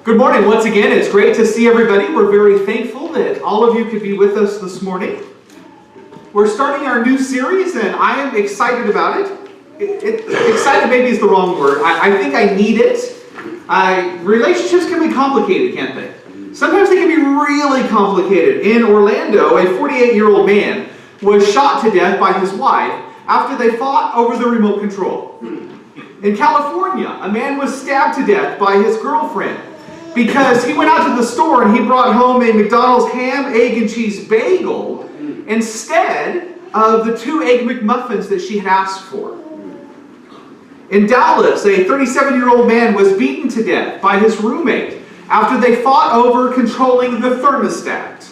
Good morning once again. It's great to see everybody. We're very thankful that all of you could be with us this morning. We're starting our new series and I am excited about it. Excited maybe is the wrong word. I think I need it. Relationships can be complicated, can't they? Sometimes they can be really complicated. In Orlando, a 48-year-old man was shot to death by his wife after they fought over the remote control. In California, a man was stabbed to death by his girlfriend because he went out to the store and he brought home a McDonald's ham, egg, and cheese bagel instead of the 2 Egg McMuffins that she had asked for. In Dallas, a 37-year-old man was beaten to death by his roommate after they fought over controlling the thermostat.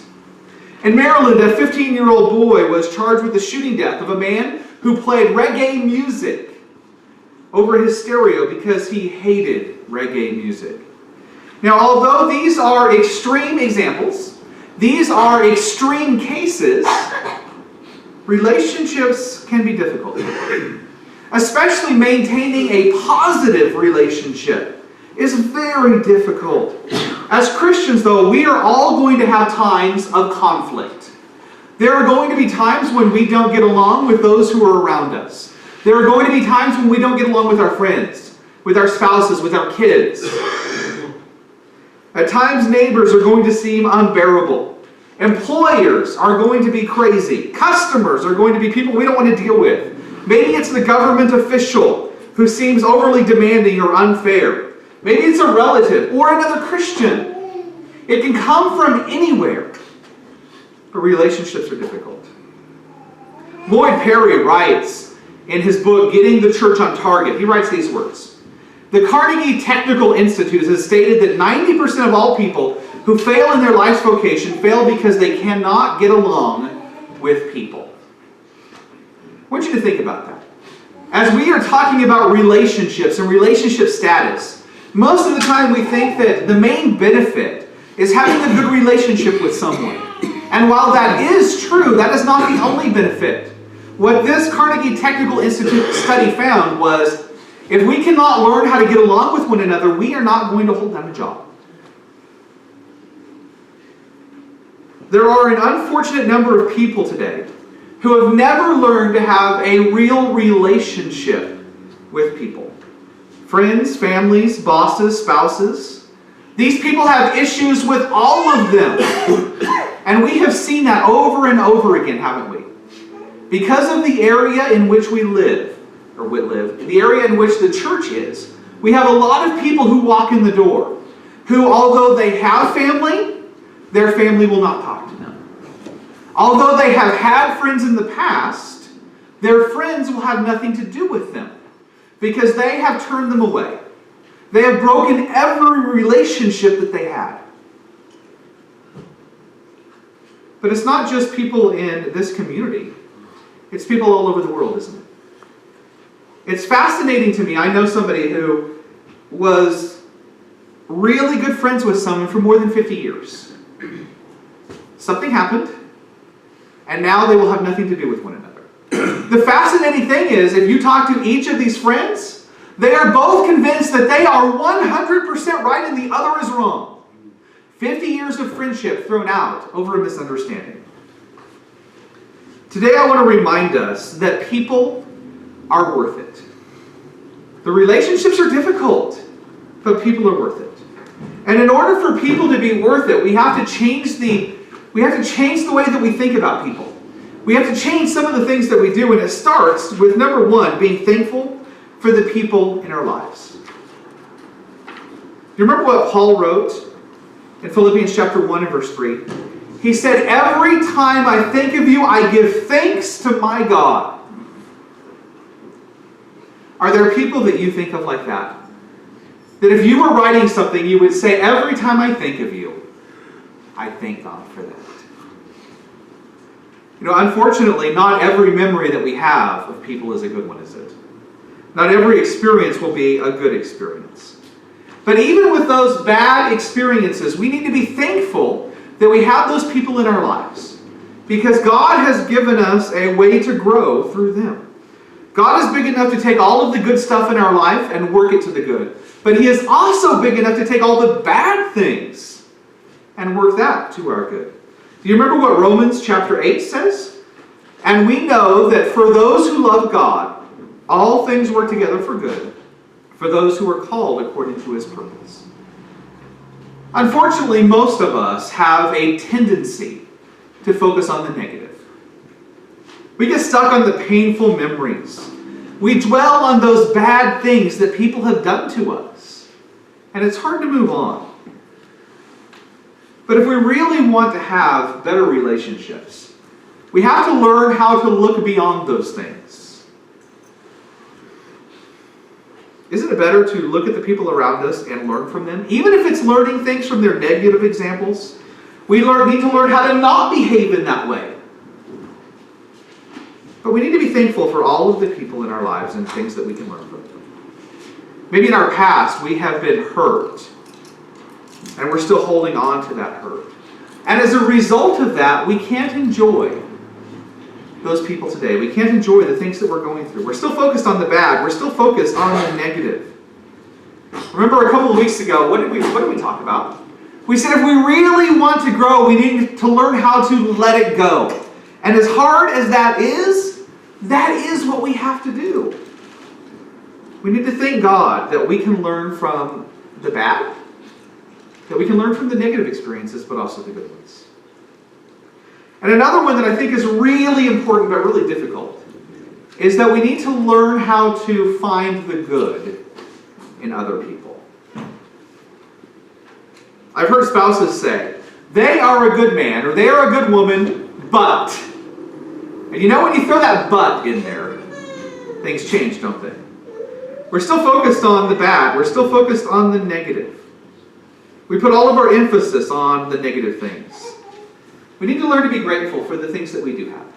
In Maryland, a 15-year-old boy was charged with the shooting death of a man who played reggae music over his stereo because he hated reggae music. Now, although these are extreme examples, these are extreme cases, relationships can be difficult. Especially maintaining a positive relationship is very difficult. As Christians, though, we are all going to have times of conflict. There are going to be times when we don't get along with those who are around us. There are going to be times when we don't get along with our friends, with our spouses, with our kids. At times, neighbors are going to seem unbearable. Employers are going to be crazy. Customers are going to be people we don't want to deal with. Maybe it's the government official who seems overly demanding or unfair. Maybe it's a relative or another Christian. It can come from anywhere. But relationships are difficult. Lloyd Perry writes in his book, Getting the Church on Target, he writes these words. The Carnegie Technical Institute has stated that 90% of all people who fail in their life's vocation fail because they cannot get along with people. I want you to think about that. As we are talking about relationships and relationship status, most of the time we think that the main benefit is having a good relationship with someone. And while that is true, that is not the only benefit. What this Carnegie Technical Institute study found was, if we cannot learn how to get along with one another, we are not going to hold down a job. There are an unfortunate number of people today who have never learned to have a real relationship with people. Friends, families, bosses, spouses. These people have issues with all of them. And we have seen that over and over again, haven't we? Because of the area in which we live, the area in which the church is, we have a lot of people who walk in the door, who, although they have family, their family will not talk to them. Although they have had friends in the past, their friends will have nothing to do with them because they have turned them away. They have broken every relationship that they had. But it's not just people in this community. It's people all over the world, isn't it? It's fascinating to me. I know somebody who was really good friends with someone for more than 50 years. Something happened, and now they will have nothing to do with one another. The fascinating thing is, if you talk to each of these friends, they are both convinced that they are 100% right and the other is wrong. 50 years of friendship thrown out over a misunderstanding. Today I want to remind us that people are worth it. The relationships are difficult, but people are worth it. And in order for people to be worth it, we have to change the way that we think about people. We have to change some of the things that we do, and it starts with, number one, being thankful for the people in our lives. You remember what Paul wrote in Philippians chapter 1 and verse 3? He said, "Every time I think of you, I give thanks to my God." Are there people that you think of like that? That if you were writing something, you would say, "Every time I think of you, I thank God for that." You know, unfortunately, not every memory that we have of people is a good one, is it? Not every experience will be a good experience. But even with those bad experiences, we need to be thankful that we have those people in our lives, because God has given us a way to grow through them. God is big enough to take all of the good stuff in our life and work it to the good. But He is also big enough to take all the bad things and work that to our good. Do you remember what Romans chapter 8 says? And we know that for those who love God, all things work together for good, for those who are called according to His purpose. Unfortunately, most of us have a tendency to focus on the negative. We get stuck on the painful memories. We dwell on those bad things that people have done to us. And it's hard to move on. But if we really want to have better relationships, we have to learn how to look beyond those things. Isn't it better to look at the people around us and learn from them? Even if it's learning things from their negative examples, we need to learn how to not behave in that way. But we need to be thankful for all of the people in our lives and things that we can learn from them. Maybe in our past we have been hurt, and we're still holding on to that hurt. And as a result of that, we can't enjoy those people today. We can't enjoy the things that we're going through. We're still focused on the bad. We're still focused on the negative. Remember a couple of weeks ago, what did we talk about? We said if we really want to grow, we need to learn how to let it go. And as hard as that is what we have to do. We need to thank God that we can learn from the bad, that we can learn from the negative experiences, but also the good ones. And another one that I think is really important but really difficult is that we need to learn how to find the good in other people. I've heard spouses say, they are a good man or they are a good woman, but... And you know when you throw that but in there, things change, don't they? We're still focused on the bad. We're still focused on the negative. We put all of our emphasis on the negative things. We need to learn to be grateful for the things that we do have.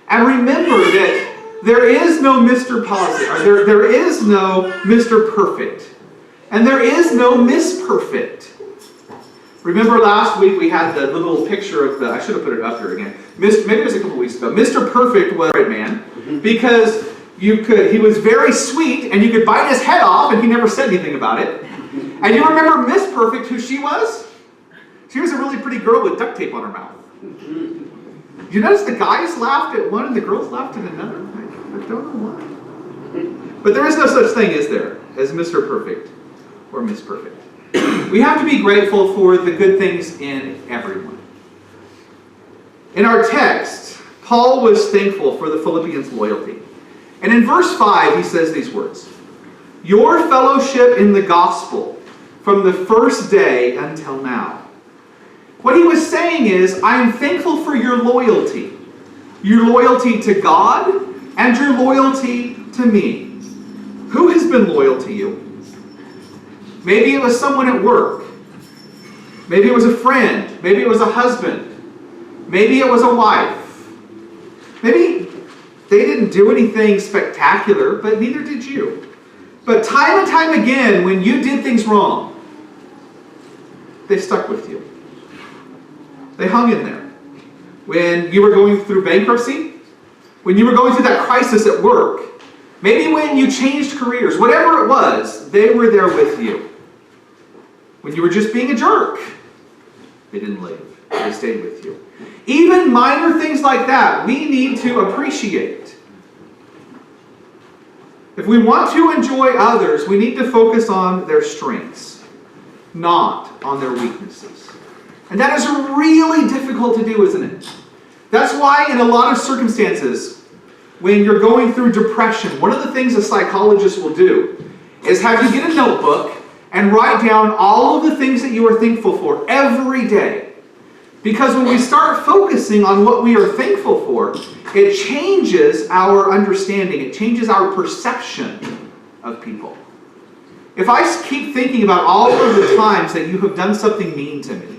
And remember that there is no Mr. Positive, or there is no Mr. Perfect. And there is no Miss Perfect. Remember last week we had the little picture of I should have put it up here again. Maybe it was a couple weeks ago. Mr. Perfect was a great man because he was very sweet and you could bite his head off and he never said anything about it. And you remember Miss Perfect, who she was? She was a really pretty girl with duct tape on her mouth. You notice the guys laughed at one and the girls laughed at another? I don't know why. But there is no such thing, is there, as Mr. Perfect or Miss Perfect. We have to be grateful for the good things in everyone. In our text, Paul was thankful for the Philippians' loyalty. And in verse 5, he says these words, "Your fellowship in the gospel from the first day until now." What he was saying is, I am thankful for your loyalty to God and your loyalty to me. Who has been loyal to you? Maybe it was someone at work. Maybe it was a friend. Maybe it was a husband. Maybe it was a wife. Maybe they didn't do anything spectacular, but neither did you. But time and time again, when you did things wrong, they stuck with you. They hung in there. When you were going through bankruptcy, when you were going through that crisis at work, maybe when you changed careers, whatever it was, they were there with you. When you were just being a jerk, they didn't leave. They stayed with you. Even minor things like that, we need to appreciate. If we want to enjoy others, we need to focus on their strengths, not on their weaknesses. And that is really difficult to do, isn't it? That's why in a lot of circumstances, when you're going through depression, one of the things a psychologist will do is have you get a notebook and write down all of the things that you are thankful for every day. Because when we start focusing on what we are thankful for, it changes our understanding. It changes our perception of people. If I keep thinking about all of the times that you have done something mean to me,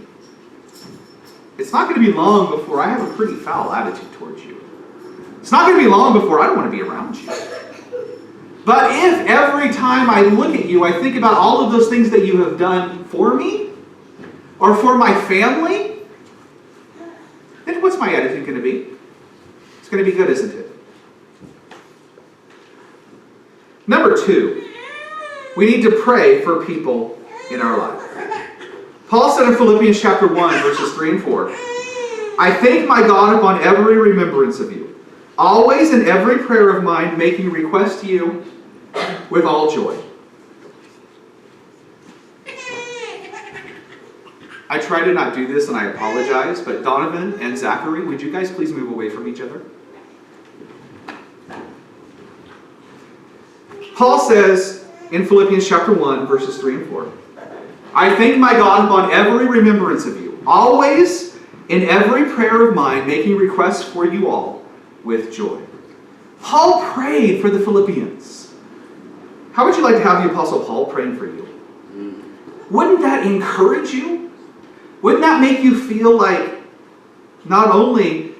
it's not going to be long before I have a pretty foul attitude towards you. It's not going to be long before I don't want to be around you. But if every time I look at you, I think about all of those things that you have done for me or for my family, then what's my attitude going to be? It's going to be good, isn't it? Number 2, we need to pray for people in our life. Paul said in Philippians chapter 1, verses 3 and 4, I thank my God upon every remembrance of you, always in every prayer of mine, making request to you with all joy. I try to not do this, and I apologize, but Donovan and Zachary, would you guys please move away from each other? Paul says in Philippians chapter 1, verses 3 and 4, I thank my God upon every remembrance of you, always in every prayer of mine, making requests for you all with joy. Paul prayed for the Philippians. How would you like to have the Apostle Paul praying for you? Wouldn't that encourage you? Wouldn't that make you feel like not only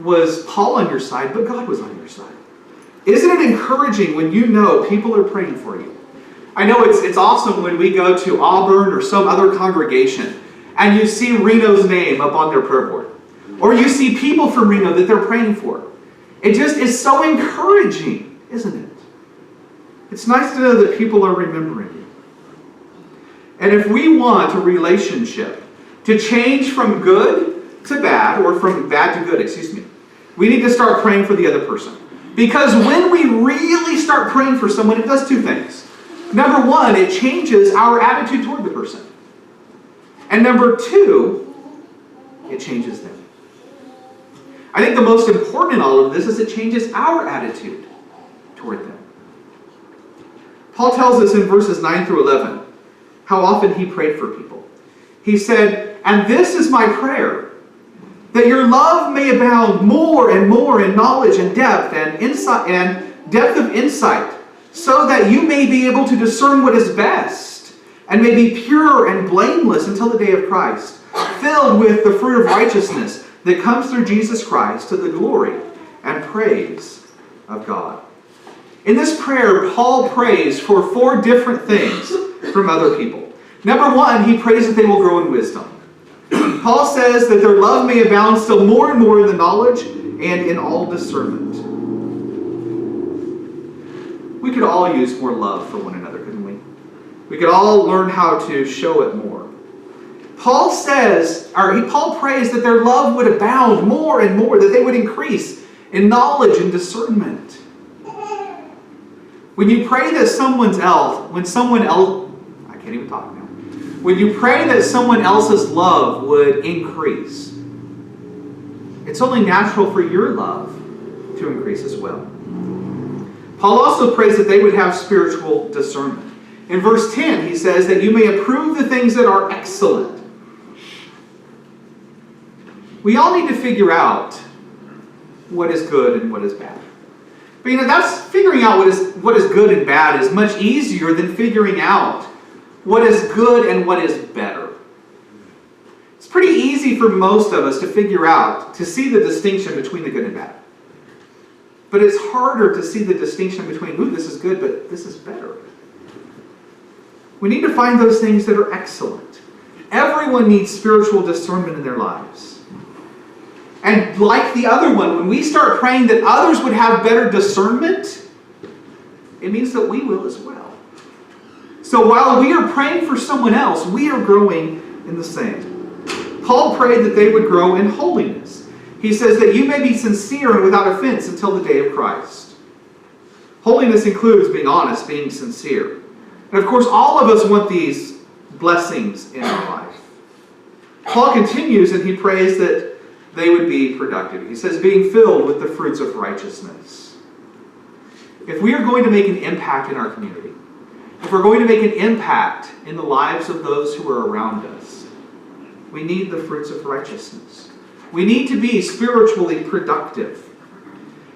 was Paul on your side, but God was on your side? Isn't it encouraging when you know people are praying for you? I know it's awesome when we go to Auburn or some other congregation and you see Reno's name up on their prayer board. Or you see people from Reno that they're praying for. It just is so encouraging, isn't it? It's nice to know that people are remembering you. And if we want a relationship to change from good to bad, or from bad to good, we need to start praying for the other person. Because when we really start praying for someone, it does two things. Number 1, it changes our attitude toward the person. And number 2, it changes them. I think the most important in all of this is it changes our attitude toward them. Paul tells us in verses 9 through 11 how often he prayed for people. He said, and this is my prayer, that your love may abound more and more in knowledge and depth and insight and depth of insight, so that you may be able to discern what is best, and may be pure and blameless until the day of Christ, filled with the fruit of righteousness that comes through Jesus Christ to the glory and praise of God. In this prayer, Paul prays for 4 different things from other people. Number 1, he prays that they will grow in wisdom. Paul says that their love may abound still more and more in the knowledge and in all discernment. We could all use more love for one another, couldn't we? We could all learn how to show it more. Paul prays that their love would abound more and more, that they would increase in knowledge and discernment. When you pray that when you pray that someone else's love would increase, it's only natural for your love to increase as well. Paul also prays that they would have spiritual discernment. In verse 10, he says that you may approve the things that are excellent. We all need to figure out what is good and what is bad. But that's figuring out what is good and bad is much easier than figuring out what is good and what is better. It's pretty easy for most of us to figure out, to see the distinction between the good and bad. But it's harder to see the distinction between, this is good, but this is better. We need to find those things that are excellent. Everyone needs spiritual discernment in their lives. And like the other one, when we start praying that others would have better discernment, it means that we will as well. So while we are praying for someone else, we are growing in the same. Paul prayed that they would grow in holiness. He says that you may be sincere and without offense until the day of Christ. Holiness includes being honest, being sincere. And of course, all of us want these blessings in our life. Paul continues and he prays that they would be productive. He says, being filled with the fruits of righteousness. If we are going to make an impact in our community, if we're going to make an impact in the lives of those who are around us, we need the fruits of righteousness. We need to be spiritually productive.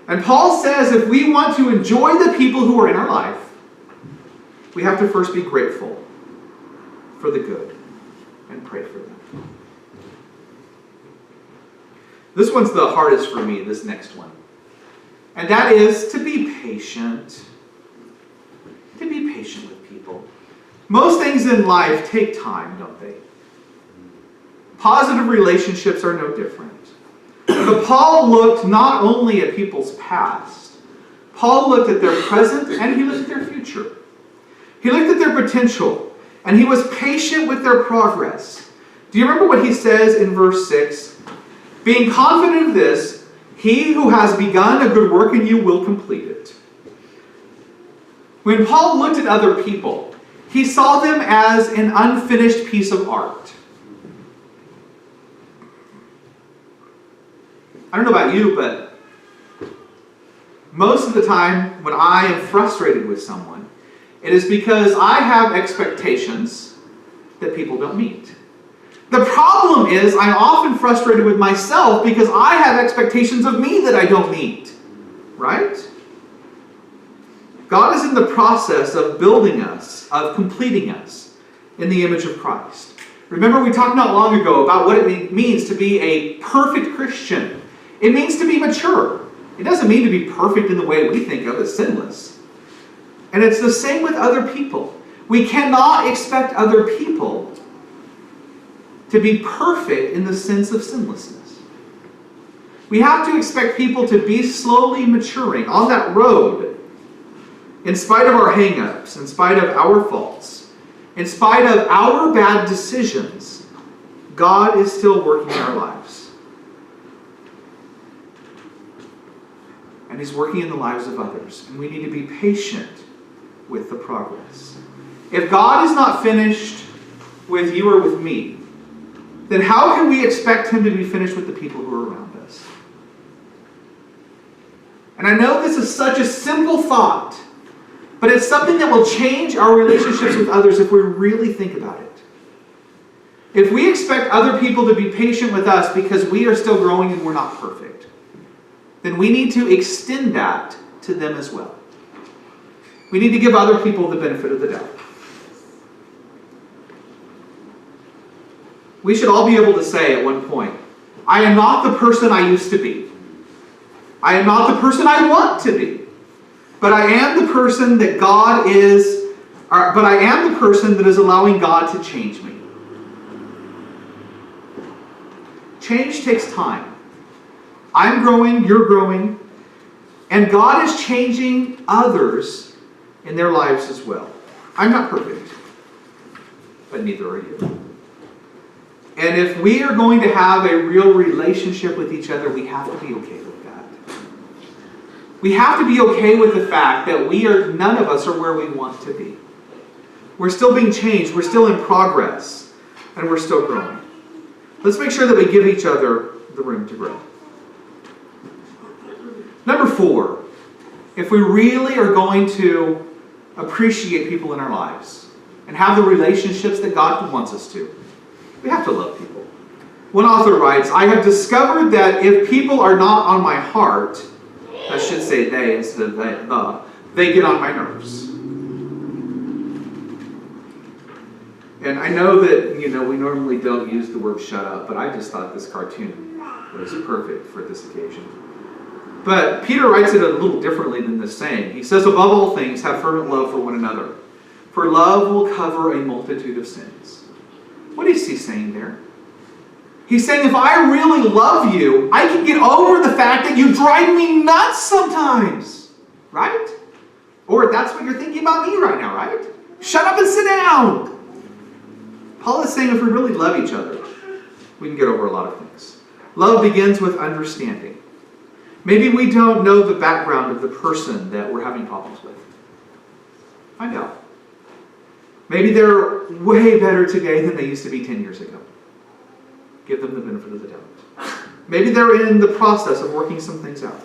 And Paul says if we want to enjoy the people who are in our life, we have to first be grateful for the good and pray for them. This one's the hardest for me, this next one. And that is to be patient. To be patient with people. Most things in life take time, don't they? Positive relationships are no different. But Paul looked not only at people's past, Paul looked at their present and he looked at their future. He looked at their potential and he was patient with their progress. Do you remember what he says in verse 6? Being confident of this, he who has begun a good work in you will complete it. When Paul looked at other people, he saw them as an unfinished piece of art. I don't know about you, but most of the time when I am frustrated with someone, it is because I have expectations that people don't meet. The problem is I'm often frustrated with myself because I have expectations of me that I don't meet. Right? God is in the process of building us, of completing us in the image of Christ. Remember, we talked not long ago about what it means to be a perfect Christian. It means to be mature. It doesn't mean to be perfect in the way we think of as sinless. And it's the same with other people. We cannot expect other people to be perfect in the sense of sinlessness. We have to expect people to be slowly maturing on that road, in spite of our hang-ups, in spite of our faults, in spite of our bad decisions. God is still working in our lives. And He's working in the lives of others. And we need to be patient with the progress. If God is not finished with you or with me, then how can we expect Him to be finished with the people who are around us? And I know this is such a simple thought, but it's something that will change our relationships with others if we really think about it. If we expect other people to be patient with us because we are still growing and we're not perfect, then we need to extend that to them as well. We need to give other people the benefit of the doubt. We should all be able to say at one point, I am not the person I used to be. I am not the person I want to be. But I am the person that God is, but I am the person that is allowing God to change me. Change takes time. I'm growing, you're growing, and God is changing others in their lives as well. I'm not perfect, but neither are you. And if we are going to have a real relationship with each other, we have to be okay with that. We have to be okay with the fact that none of us are where we want to be. We're still being changed, we're still in progress, and we're still growing. Let's make sure that we give each other the room to grow. Number 4, if we really are going to appreciate people in our lives and have the relationships that God wants us to, we have to love people. One author writes, I have discovered that if people are not on my heart, I should say they instead of they get on my nerves. And I know that, we normally don't use the word shut up, but I just thought this cartoon was perfect for this occasion. But Peter writes it a little differently than this saying. He says, above all things, have fervent love for one another, for love will cover a multitude of sins. What is he saying there? He's saying, if I really love you, I can get over the fact that you drive me nuts sometimes. Right? Or that's what you're thinking about me right now, right? Shut up and sit down. Paul is saying if we really love each other, we can get over a lot of things. Love begins with understanding. Maybe we don't know the background of the person that we're having problems with. Find out. Maybe they're way better today than they used to be 10 years ago. Give them the benefit of the doubt. Maybe they're in the process of working some things out.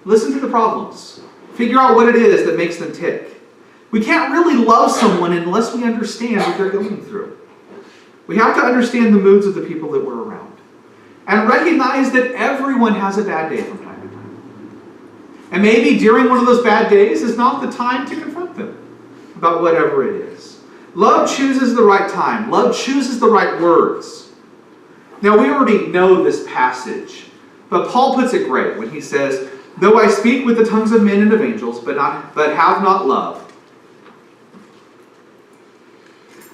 Listen to the problems. Figure out what it is that makes them tick. We can't really love someone unless we understand what they're going through. We have to understand the moods of the people that we're around. And recognize that everyone has a bad day from time to time. And maybe during one of those bad days is not the time to confront them about whatever it is. Love chooses the right time. Love chooses the right words. Now, we already know this passage, but Paul puts it great when he says, though I speak with the tongues of men and of angels, but have not love,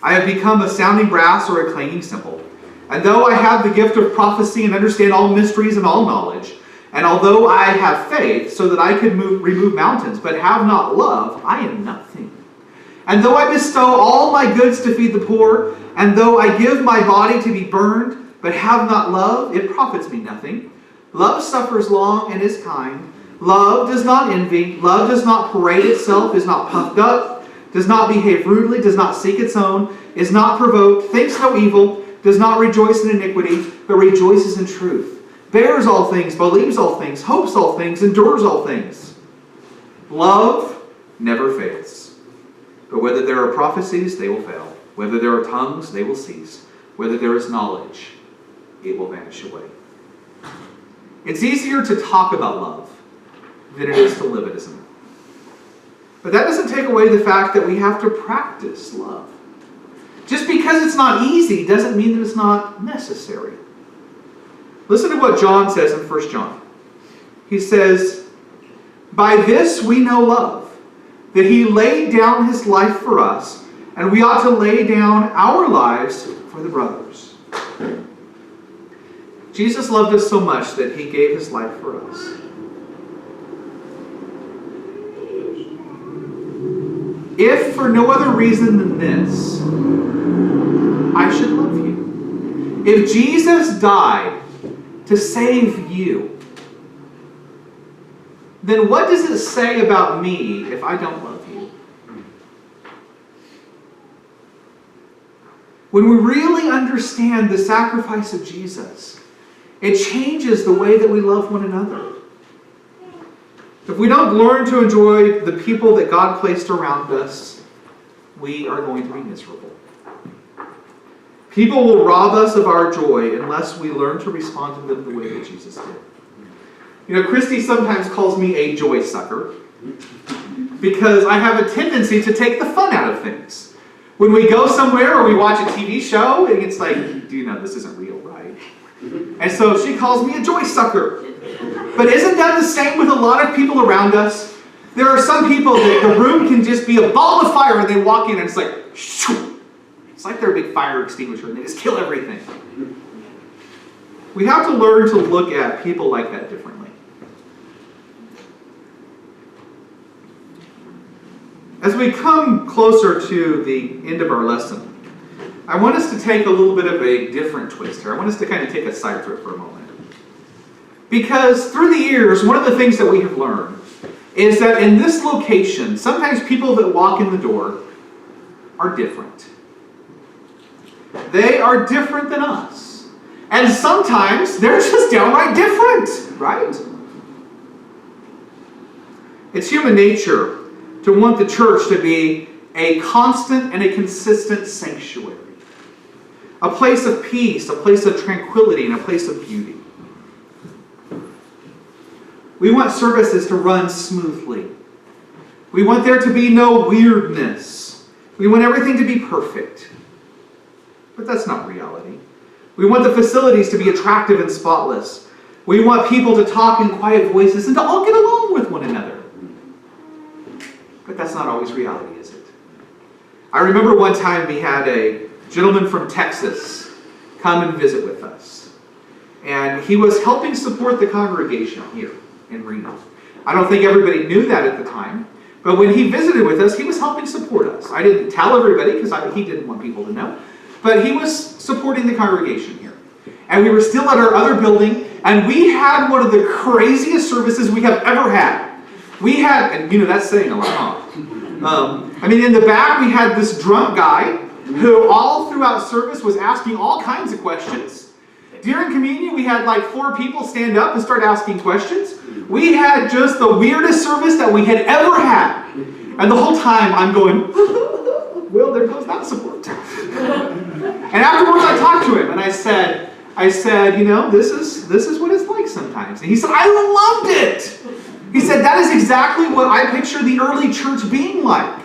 I have become a sounding brass or a clanging cymbal. And though I have the gift of prophecy and understand all mysteries and all knowledge, And although I have faith so that I could remove mountains, but have not love, I am nothing. And though I bestow all my goods to feed the poor, and though I give my body to be burned, but have not love, it profits me nothing. Love suffers long and is kind. Love does not envy. Love does not parade itself, is not puffed up, does not behave rudely, does not seek its own, is not provoked, thinks no evil, does not rejoice in iniquity, but rejoices in truth. Bears all things, believes all things, hopes all things, endures all things. Love never fails. But whether there are prophecies, they will fail. Whether there are tongues, they will cease. Whether there is knowledge, it will vanish away. It's easier to talk about love than it is to live it, isn't it? But that doesn't take away the fact that we have to practice love. Just because it's not easy doesn't mean that it's not necessary. Listen to what John says in 1 John. He says, "By this we know love, that he laid down his life for us, and we ought to lay down our lives for the brothers." Jesus loved us so much that he gave his life for us. If for no other reason than this, I should love you. If Jesus died to save you, then what does it say about me if I don't love you? When we really understand the sacrifice of Jesus, it changes the way that we love one another. If we don't learn to enjoy the people that God placed around us, we are going to be miserable. People will rob us of our joy unless we learn to respond to them the way that Jesus did. You know, Christy sometimes calls me a joy sucker because I have a tendency to take the fun out of things. When we go somewhere or we watch a TV show, and it's like, do you know this isn't real, right? And so she calls me a joy sucker. But isn't that the same with a lot of people around us? There are some people that the room can just be a ball of fire and they walk in and it's like, shoo! It's like they're a big fire extinguisher and they just kill everything. We have to learn to look at people like that differently. As we come closer to the end of our lesson, I want us to take a little bit of a different twist here. I want us to kind of take a side trip for a moment. Because through the years, one of the things that we have learned is that in this location, sometimes people that walk in the door are different. They are different than us. And sometimes they're just downright different, right? It's human nature to want the church to be a constant and a consistent sanctuary. A place of peace, a place of tranquility, and a place of beauty. We want services to run smoothly. We want there to be no weirdness. We want everything to be perfect. But that's not reality. We want the facilities to be attractive and spotless. We want people to talk in quiet voices and to all get along with one another. But that's not always reality, is it? I remember one time we had a gentleman from Texas come and visit with us. And he was helping support the congregation here in Reno. I don't think everybody knew that at the time. But when he visited with us, he was helping support us. I didn't tell everybody because he didn't want people to know. But he was supporting the congregation here. And we were still at our other building, and we had one of the craziest services we have ever had. We had, and you know, that's saying a lot, huh? In the back, we had this drunk guy who all throughout service was asking all kinds of questions. During communion, we had like 4 people stand up and start asking questions. We had just the weirdest service that we had ever had. And the whole time I'm going, well, there goes that support. And afterwards I talked to him and I said, you know, this is what it's like sometimes. And he said, I loved it. He said, that is exactly what I picture the early church being like.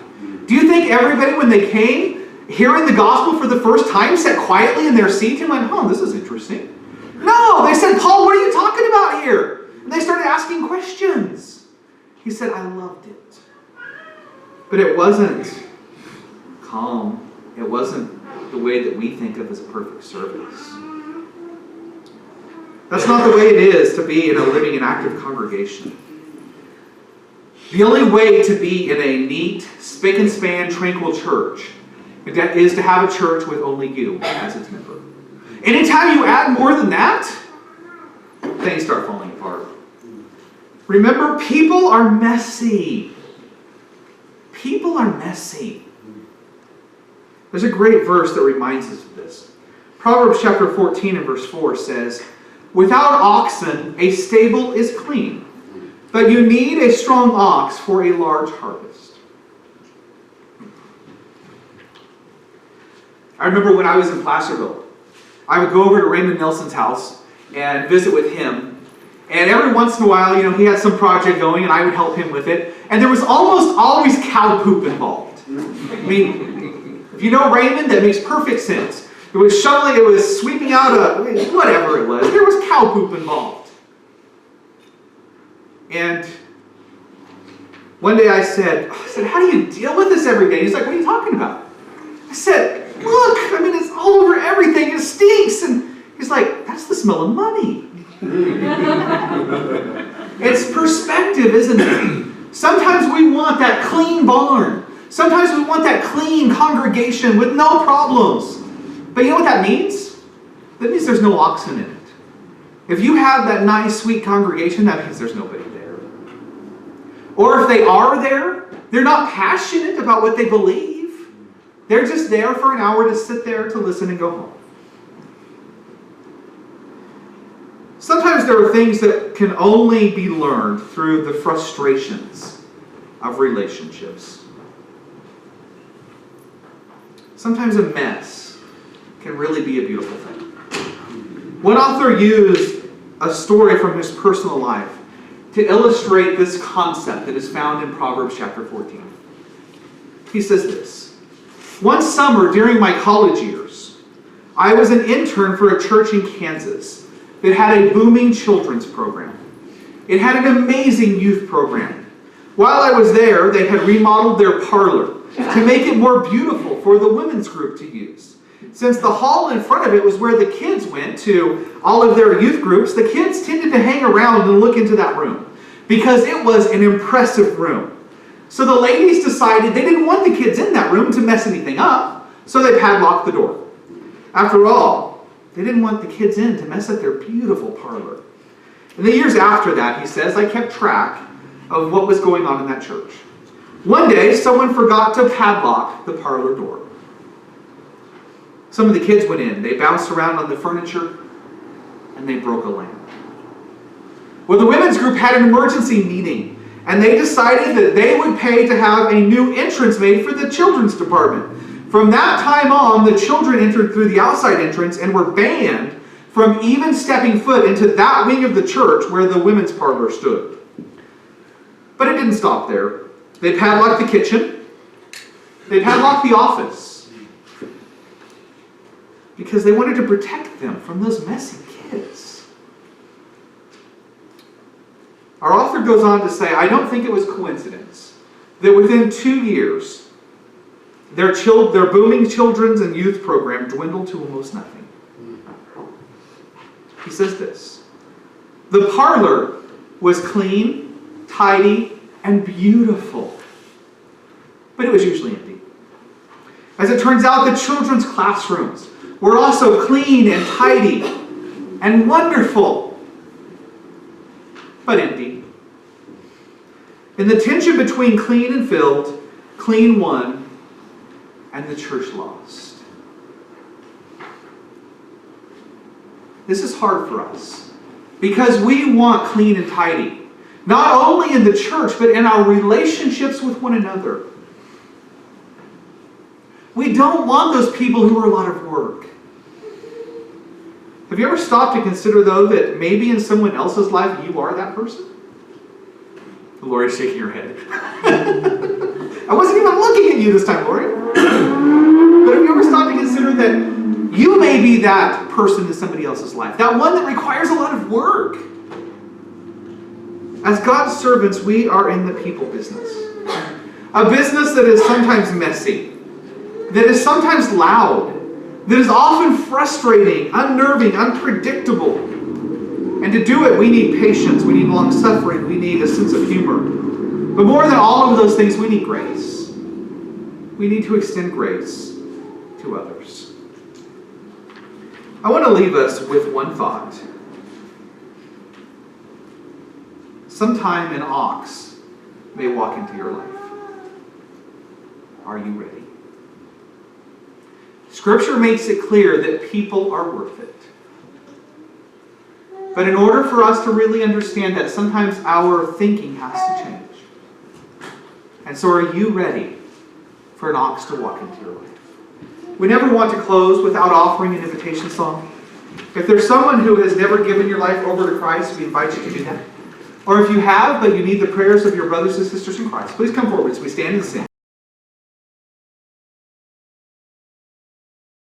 Do you think everybody, when they came, hearing the gospel for the first time, sat quietly in their seat and went, oh, this is interesting? No, they said, Paul, what are you talking about here? And they started asking questions. He said, I loved it. But it wasn't calm. It wasn't the way that we think of as a perfect service. That's not the way it is to be in a living and active congregation. The only way to be in a neat, spick and span, tranquil church is to have a church with only you as its member. Anytime you add more than that, things start falling apart. Remember, people are messy. People are messy. There's a great verse that reminds us of this. Proverbs chapter 14 and verse 4 says, "Without oxen, a stable is clean, but you need a strong ox for a large harvest." I remember when I was in Placerville, I would go over to Raymond Nelson's house and visit with him. And every once in a while, he had some project going and I would help him with it. And there was almost always cow poop involved. I mean, if you know Raymond, that makes perfect sense. It was shoveling, it was sweeping out whatever it was. There was cow poop involved. And one day I said, "How do you deal with this every day?" He's like, "What are you talking about?" I said, "Look, it's all over everything. It stinks." And he's like, "That's the smell of money." It's perspective, isn't it? Sometimes we want that clean barn. Sometimes we want that clean congregation with no problems. But you know what that means? That means there's no oxen in it. If you have that nice, sweet congregation, that means there's nobody there. Or if they are there, they're not passionate about what they believe. They're just there for an hour to sit there, to listen, and go home. Sometimes there are things that can only be learned through the frustrations of relationships. Sometimes a mess can really be a beautiful thing. One author used a story from his personal life to illustrate this concept that is found in Proverbs chapter 14. He says this: "One summer during my college years, I was an intern for a church in Kansas that had a booming children's program. It had an amazing youth program. While I was there, they had remodeled their parlor to make it more beautiful for the women's group to use. Since the hall in front of it was where the kids went to all of their youth groups, the kids tended to hang around and look into that room because it was an impressive room. So the ladies decided they didn't want the kids in that room to mess anything up, so they padlocked the door. After all, they didn't want the kids in to mess up their beautiful parlor. In the years after that," he says, "I kept track of what was going on in that church. One day, someone forgot to padlock the parlor door. Some of the kids went in. They bounced around on the furniture, and they broke a lamp. Well, the women's group had an emergency meeting, and they decided that they would pay to have a new entrance made for the children's department. From that time on, the children entered through the outside entrance and were banned from even stepping foot into that wing of the church where the women's parlor stood. But it didn't stop there. They padlocked the kitchen. They padlocked the office. Because they wanted to protect them from those messy kids." Our author goes on to say, "I don't think it was coincidence that within 2 years, their booming children's and youth program dwindled to almost nothing." He says this: "The parlor was clean, tidy, and beautiful, but it was usually empty. As it turns out, the children's classrooms were also clean and tidy and wonderful, but empty. In the tension between clean and filled, clean won, and the church lost." This is hard for us because we want clean and tidy, not only in the church, but in our relationships with one another. We don't want those people who are a lot of work. Have you ever stopped to consider, though, that maybe in someone else's life you are that person? Lori's shaking her head. I wasn't even looking at you this time, Lori. But have you ever stopped to consider that you may be that person in somebody else's life? That one that requires a lot of work. As God's servants, we are in the people business. A business that is sometimes messy, that is sometimes loud, that is often frustrating, unnerving, unpredictable. And to do it, we need patience, we need long-suffering, we need a sense of humor. But more than all of those things, we need grace. We need to extend grace to others. I want to leave us with one thought. Sometime an ox may walk into your life. Are you ready? Scripture makes it clear that people are worth it. But in order for us to really understand that, sometimes our thinking has to change. And so are you ready for an ox to walk into your life? We never want to close without offering an invitation song. If there's someone who has never given your life over to Christ, we invite you to do that. Or if you have, but you need the prayers of your brothers and sisters in Christ, please come forward as we stand and sing.